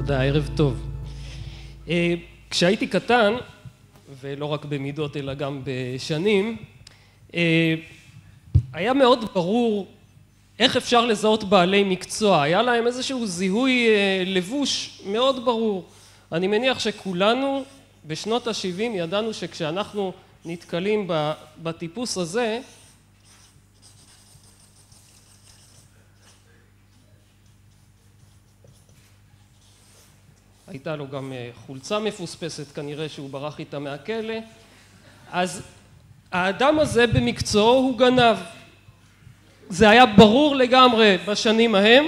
תודה, ערב טוב. כשהייתי קטן, ולא רק במידות אלא גם בשנים, היה מאוד ברור איך אפשר לזהות בעלי מקצוע. היה להם איזשהו זיהוי לבוש מאוד ברור. אני מניח שכולנו בשנות ה-70 ידענו שכשאנחנו נתקלים בטיפוס הזה, הייתה לו גם חולצה מפוספסת, כנראה שהוא ברח איתה מהכלא, אז האדם הזה במקצועו הוא גנב. זה היה ברור לגמרי בשנים ההם,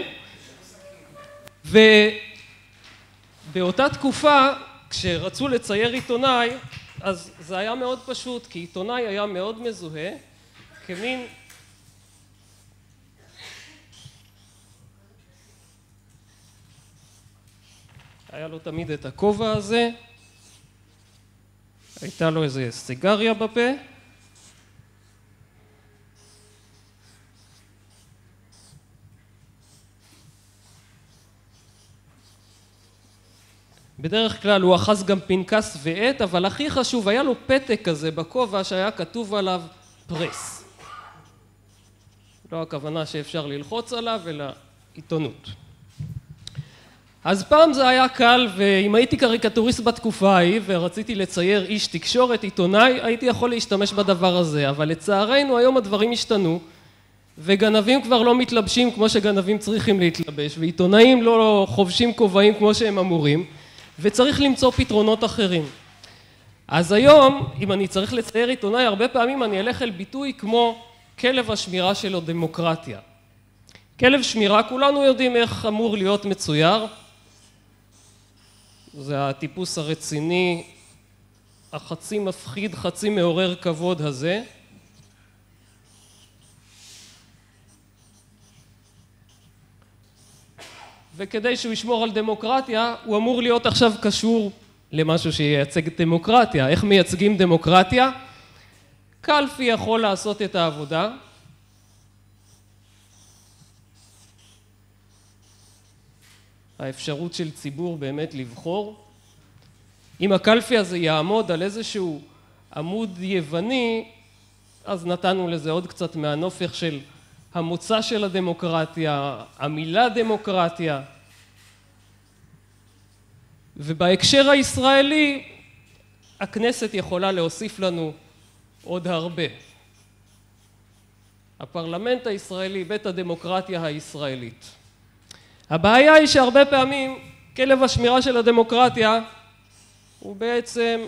ובאותה תקופה כשרצו לצייר עיתונאי, אז זה היה מאוד פשוט, כי עיתונאי היה מאוד מזוהה כמין היה לו תמיד את הכובע הזה, הייתה לו איזה סיגריה בפה, בדרך כלל הוא אחז גם פנקס ועט, אבל הכי חשוב, היה לו פתק כזה בכובע שהיה כתוב עליו פרס. לא הכוונה שאפשר ללחוץ עליו, אלא עיתונות. אז פעם זה היה קל, ואם הייתי קריקטוריסט בתקופה ההיא ורציתי לצייר איש תקשורת, עיתונאי, הייתי יכול להשתמש בדבר הזה. אבל לצערנו היום הדברים השתנו, וגנבים כבר לא מתלבשים כמו שגנבים צריכים להתלבש, ועיתונאים לא חובשים כובעים כמו שהם אמורים, וצריך למצוא פתרונות אחרים. אז היום, אם אני צריך לצייר עיתונאי, הרבה פעמים אני אלך אל ביטוי כמו כלב השמירה שלו דמוקרטיה. כלב שמירה, כולנו יודעים איך אמור להיות מצויר. זה הטיפוס הרציני, החצי מפחיד, חצי מעורר כבוד הזה. וכדי שהוא ישמור על דמוקרטיה, הוא אמור להיות עכשיו קשור למשהו שייצג דמוקרטיה. איך מייצגים דמוקרטיה? קלפי יכול לעשות את העבודה. האפשרות של ציבור באמת לבחור. אם הקלפי הזה יעמוד על איזשהו עמוד יווני, אז נתנו לזה עוד קצת מהנופך של המוצא של הדמוקרטיה, המילה דמוקרטיה. ובהקשר הישראלי, הכנסת יכולה להוסיף לנו עוד הרבה. הפרלמנט הישראלי, בית הדמוקרטיה הישראלית. הבעיה היא שהרבה פעמים כלב השמירה של הדמוקרטיה הוא בעצם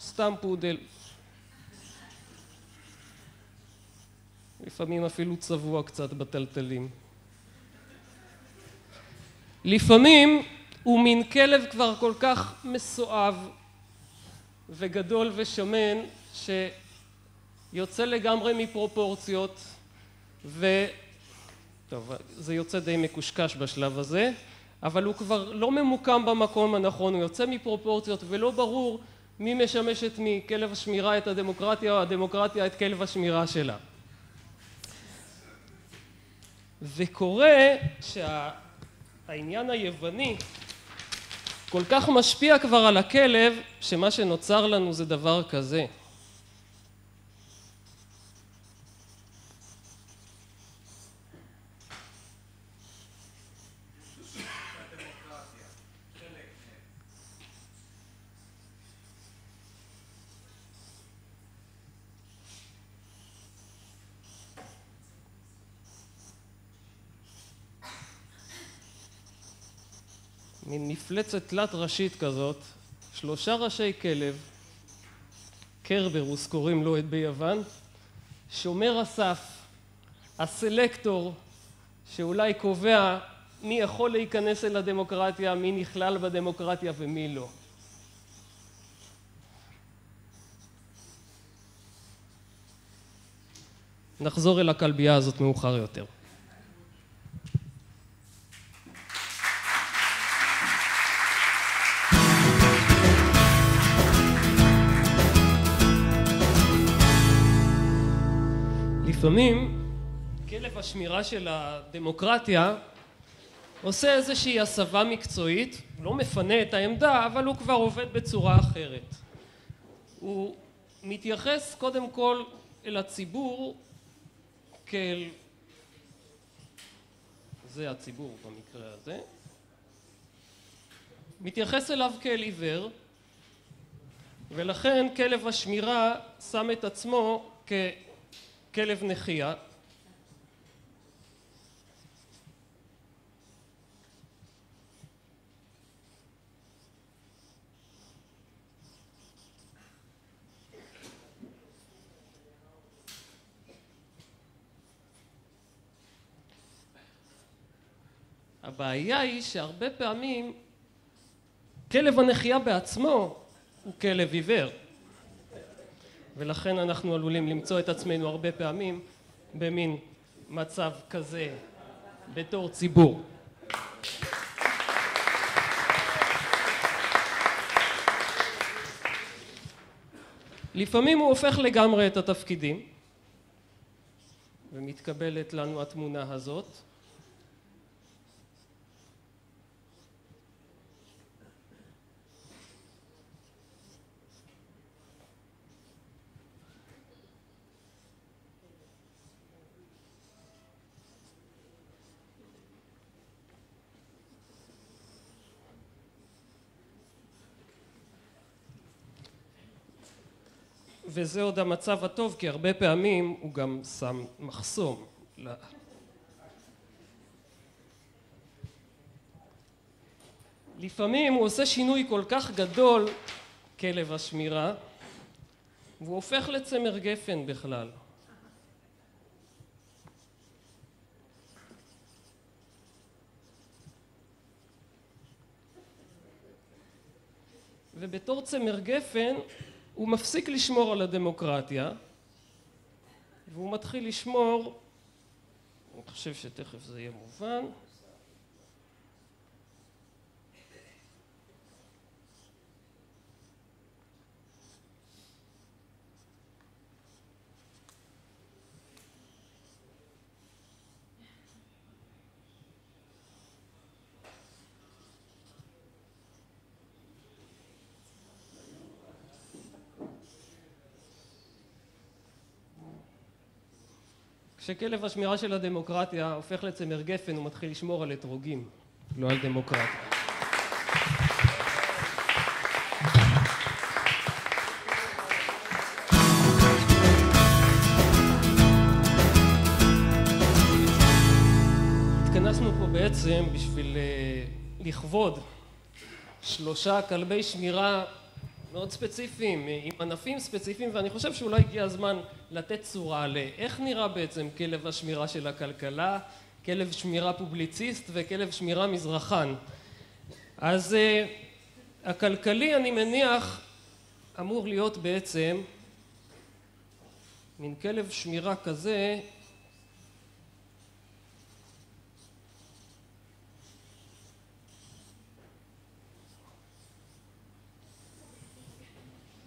סתם פודל. לפעמים אפילו צבוע קצת בטלטלים. לפעמים הוא מין כלב כבר כל כך מסואב וגדול ושמן שיוצא לגמרי מפרופורציות טוב, זה יוצא די מקושקש בשלב הזה, אבל הוא כבר לא ממוקם במקום הנכון, הוא יוצא מפרופורציות ולא ברור מי משמשת מכלב השמירה את הדמוקרטיה או הדמוקרטיה את כלב השמירה שלה. וקורה שהעניין היווני כל כך משפיע כבר על הכלב, שמה שנוצר לנו זה דבר כזה. מין מפלצת תלת ראשית כזאת, 3 ראשי כלב, קרברוס קוראים לו את ביוון, שומר הסף, הסלקטור שאולי קובע מי יכול להיכנס אל הדמוקרטיה, מי נכלל בדמוקרטיה ומי לא. נחזור אל הכלבייה הזאת מאוחר יותר. לפעמים כלב השמירה של הדמוקרטיה עושה איזושהי הסבה מקצועית, הוא לא מפנה את העמדה, אבל הוא כבר עובד בצורה אחרת. הוא מתייחס קודם כל אל הציבור כאל, זה הציבור במקרה הזה, מתייחס אליו כאל עיוור, ולכן כלב השמירה שם את עצמו ככלב נחייה. הבעיה היא שהרבה פעמים כלב הנחייה בעצמו הוא כלב עיוור, ולכן אנחנו עלולים למצוא את עצמנו הרבה פעמים במין מצב כזה בתור ציבור. לפעמים הוא הופך לגמרי את התפקידים, ומתקבלת לנו התמונה הזאת. וזה עוד המצב הטוב, כי הרבה פעמים הוא גם שם מחסום. לפעמים הוא עושה שינוי כל כך גדול, כלב השמירה, והוא הופך לצמר גפן בכלל. ובתור צמר גפן הוא מפסיק לשמור על הדמוקרטיה, והוא מתחיל לשמור, אני חושב שתכף זה יהיה מובן, כשכלב השמירה של הדמוקרטיה הופך לצמר גפן, הוא מתחיל לשמור על אתרוגים, לא על דמוקרטיה. התכנסנו פה בעצם בשביל לכבוד 3 כלבי שמירה מאוד ספציפיים, עם ענפים ספציפיים, ואני חושב שאולי הגיע הזמן לתת צורה לאיך נראה בעצם כלב השמירה של הכלכלה, כלב שמירה פובליציסט וכלב שמירה מזרחן. אז הכלכלי, אני מניח, אמור להיות בעצם מין כלב שמירה כזה,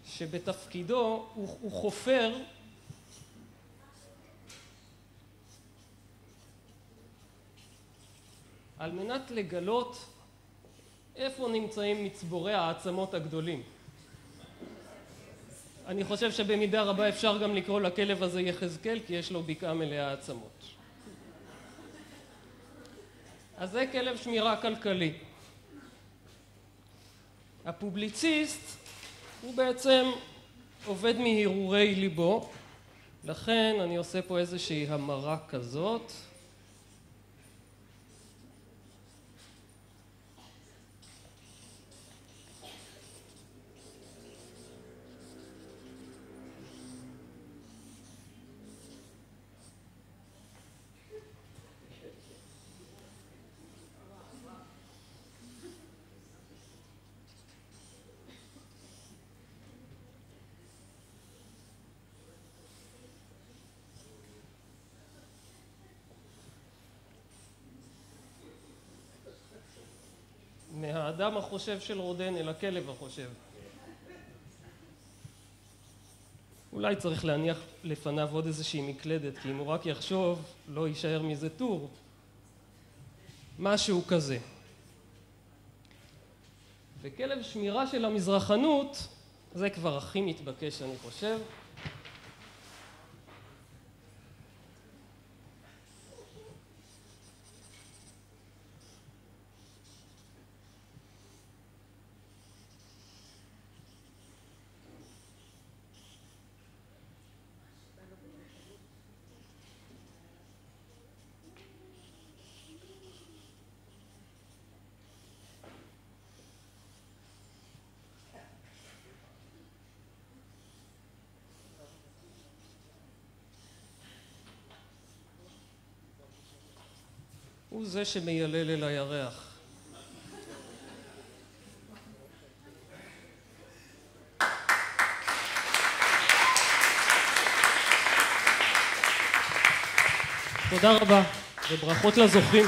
שבתפקידו הוא חופר על מנת לגלות איפה נמצאים מצבורי העצמות הגדולים. אני חושב שבמידה רבה אפשר גם לקרוא לכלב הזה יחזקאל, כי יש לו בקעה מלאה עצמות. אז זה כלב שמירה כלכלי. הפובליציסט הוא בעצם עובד מהרהורי ליבו, לכן אני עושה פה איזושהי המרה כזאת. מהאדם החושב של רודן אל הכלב החושב. אולי צריך להניח לפניו עוד איזושהי מקלדת, כי אם הוא רק יחשוב, לא יישאר מזה טור. משהו כזה. וכלב שמירה של המזרחנות, זה כבר הכי מתבקש אני חושב. הוא זה שמיילל אל הירח. תודה רבה, וברכות לזוכים.